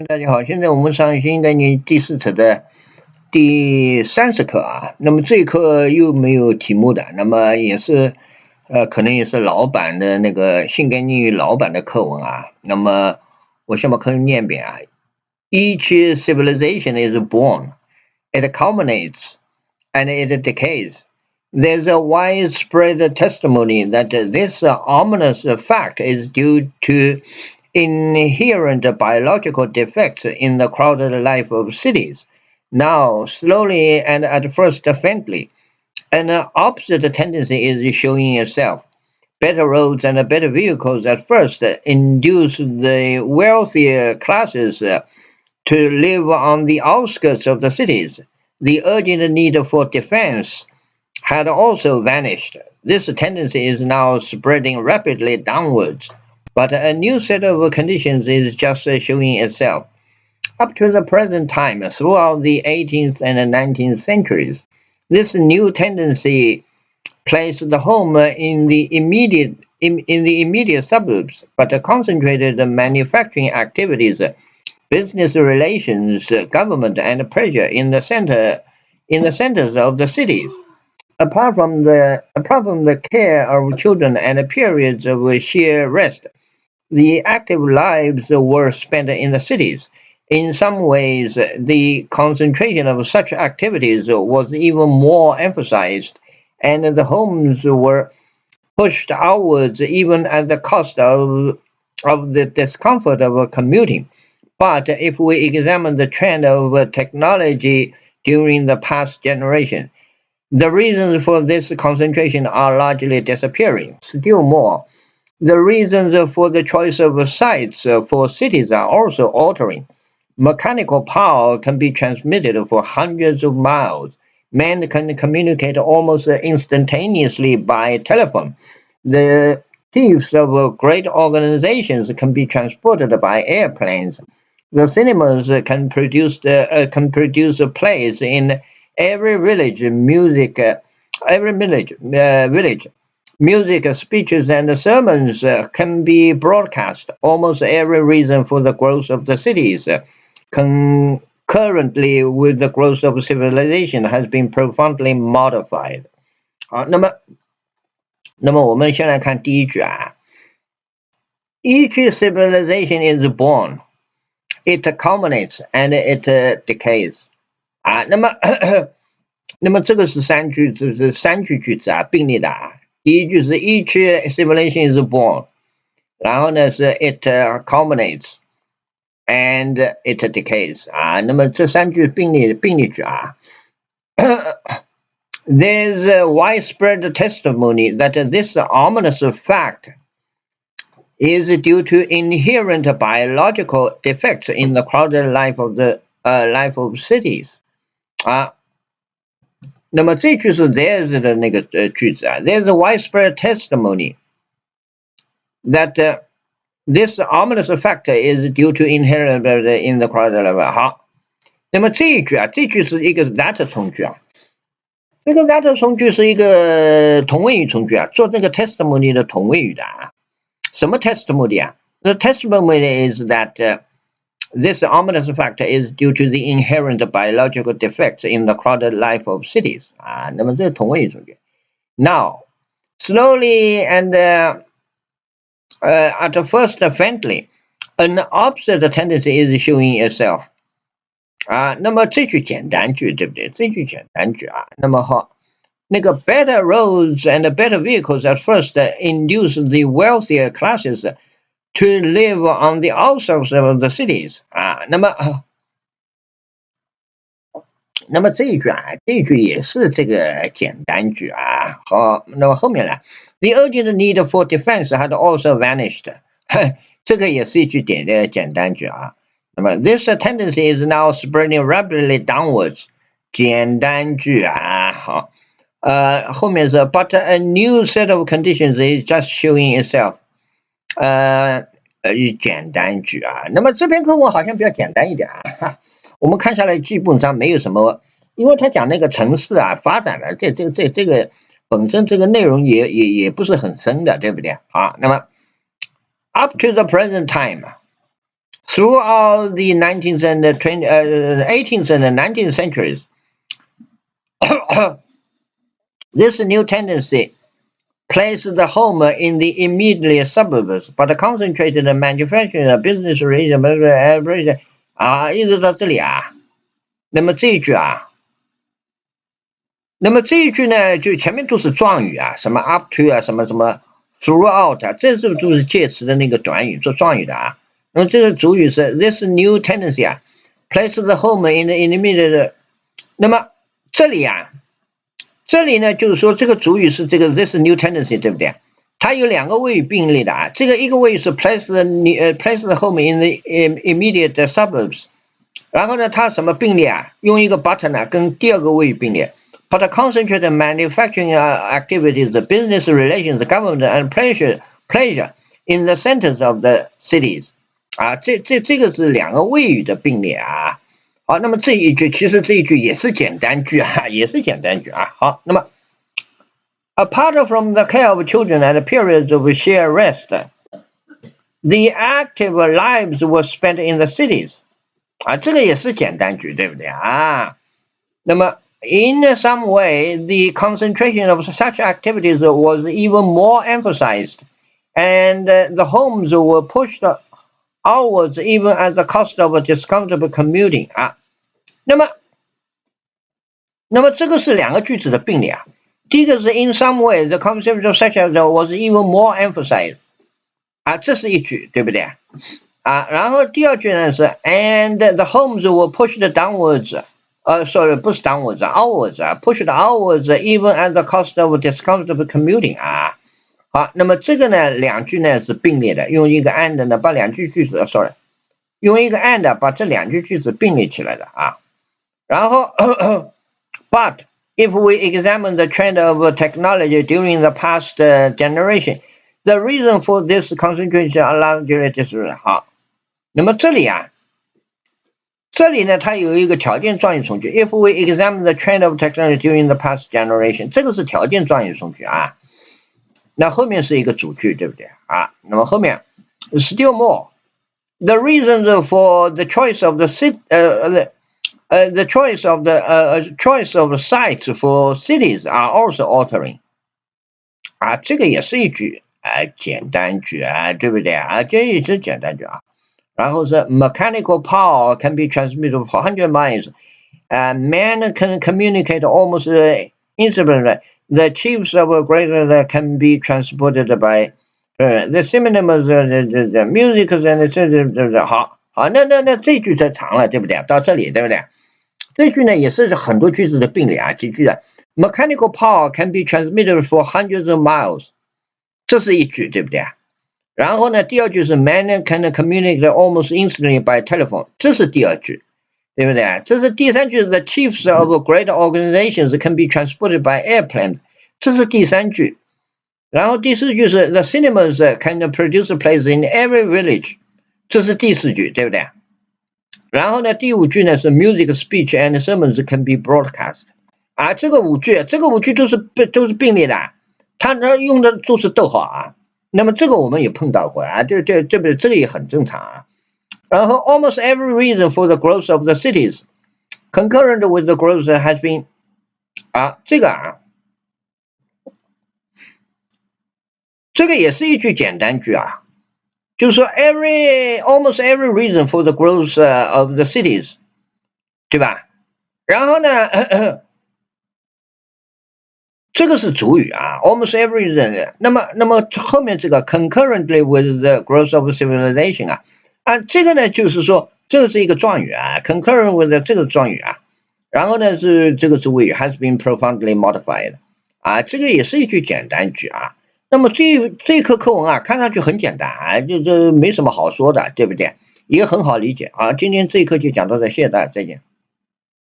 大家好，现在我们上新概念第四册的第30课啊。那么这一课又没有题目的，那么也是可能也是老版的那个新概念语老版的课文啊。那么我先把课文念一遍啊。Each civilization is born, it culminates, and it decays. There's a widespread testimony that this ominous fact is due to inherent biological defects in the crowded life of cities. Now, slowly and at first faintly, an opposite tendency is showing itself. Better roads and better vehicles at first induce the wealthier classes to live on the outskirts of the cities. The urgent need for defense had also vanished. This tendency is now spreading rapidly downwards, but a new set of conditions is just showing itself. Up to the present time, throughout the 18th and 19th centuries, this new tendency placed the home in the immediate suburbs, but concentrated manufacturing activities, business relations, government, and pressure in the centers of the cities. Apart from the care of children and periods of sheer rest, the active lives were spent in the cities. In some ways, the concentration of such activities was even more emphasized, and the homes were pushed outwards even at the cost of the discomfort of commuting. But if we examine the trend of technology during the past generation, the reasons for this concentration are largely disappearing. Still more, the reasons for the choice of sites for cities are also altering. Mechanical power can be transmitted for hundreds of miles. Men can communicate almost instantaneously by telephone. The chiefs of great organizations can be transported by airplanes. The cinemas can produce plays in every village. Village music, speeches, and sermons can be broadcast. Almost every reason for the growth of the cities, concurrently with the growth of civilization, has been profoundly modified. 好，那么我们先来看第一句啊。Each civilization is born, it culminates, and it decays. 啊，那么这个是三句句子啊，并列的啊。第一句是 each civilization is born， 然后呢是 it culminates and it decays 啊。那么这三句并列句啊。There's a widespread testimony that this ominous fact is due to inherent biological defects in the crowded life of cities 啊。那么这句是 there's 的那个句子啊 ，there's a widespread testimony that this ominous factor is due to inherent in the crowded life。好，那么这一句啊，这句是一个 that 从句啊，这个 that 从句是一个同位语从句啊，做这个 testimony 的同位语的啊。什么 testimony 啊？ The testimony is that this ominous factor is due to the inherent biological defects in the crowded life of cities 啊。那么这是同位语从句。Now, slowly and at first faintly, an opposite tendency is showing itself 啊。那么这句简单句对不对？这句简单句啊。那么好。那个 better roads and better vehicles at first induce the wealthier classes to live on the outskirts of the cities 啊。那么这一句啊，这一句也是这个简单句啊。好，那么后面来 ，the urgent need for defense had also vanished 这个也是一句简单句啊。那么 this tendency is now spreading rapidly downwards 简单句啊。好。后面是 but a new set of conditions is just showing itself。简单句啊。那么这篇课文好像比较简单一点啊。我们看下来基本上没有什么，因为他讲那个城市啊发展了，这个本身这个内容也不是很深的，对不对啊？那么 up to the present time， Throughout the 19th and 18th and 19th centuries, this new tendency placed the home in the immediate suburbs, but concentrated manufacturing business region 啊，一直到这里啊。那么这一句啊，呢，就前面都是状语啊，什么 up to 啊，什么什么 throughout 啊，这是都是介词的那个短语，做状语的啊。那么这个主语是 this new tendency 啊 ，places the home in the immediate。那么这里啊，这里呢就是说这个主语是这个 this new tendency， 对不对？它有两个谓语并列的啊，这个一个谓语是 place the home in the immediate suburbs， 然后呢它什么并列啊？用一个 but 呢跟第二个谓语并列。But concentrate manufacturing activities, business relations, government and pleasure in the centers of the cities。啊，这个是两个谓语的并列啊。好，那么这一句其实这一句也是简单句啊，也是简单句啊。好，那么 apart from the care of children and periods of sheer rest, the active lives were spent in the cities。啊，这个也是简单句，对不对啊？那么 in some way, the concentration of such activities was even more emphasized, and the homes were pushed outwards even at the cost of discomfortable commuting 啊。那么这个是两个句子的并列啊。第一个是 in some way, the concentration of such activities was even more emphasized 啊，这是一句，对不对啊？然后第二句呢是 and the homes were pushed downwards。sorry， 不是 downwards outwards 啊 ，pushed outwards even at the cost of discomfortable commuting 啊。好，那么这个呢，两句呢是并列的，用一个 and 呢把两句句子，sorry， 用一个 and 把这两句句子并列起来的啊。然后，but if we examine the trend of technology during the past generation, the reason for this concentration are largely different。好，那么这里啊。这里呢，它有一个条件状语从句 ，If we examine the trend of technology during the past generation， 这个是条件状语从句啊。那后面是一个主句，对不对啊？那么后面 ，still more，the reasons for the choice of the choice of sites for cities are also altering。啊，这个也是一句简单句啊，对不对啊？这也是简单句啊。然后是 mechanical power can be transmitted for 100 miles. Man can communicate almost instantly. The chiefs of greater can be transported by the synonyms, the music and 好，那这句太长了，对不对？到这里，对不对？这句呢也是很多句子的并列啊，几句的。Mechanical power can be transmitted for hundreds of miles， 这是一句，对不对？然后呢，第二句是 Man can communicate almost instantly by telephone， 这是第二句，对不对？这是第三句 The chiefs of great organizations can be transported by airplane， 这是第三句。然后第四句是 The cinemas can produce plays in every village， 这是第四句，对不对？然后呢，第五句呢是 Music, speech and sermons can be broadcast。啊，这个五句都是并列的，它用的都是逗号啊。那么这个我们也碰到过啊，这个也很正常啊。然后 almost every reason for the growth of the cities concurrent with the growth has been 啊，这个也是一句简单句啊，就是说 almost every reason for the growth of the cities， 对吧？然后呢，这个是主语啊 ，almost every reason。那么后面这个 concurrently with the growth of civilization 啊，这个呢就是说这个是一个状语啊 ，concurrent with 这个状语啊，然后呢是这个主语 has been profoundly modified 啊，这个也是一句简单句啊。那么这课课文啊，看上去很简单啊，就没什么好说的，对不对？也很好理解啊。今天这一课就讲到这，谢谢大家，再见。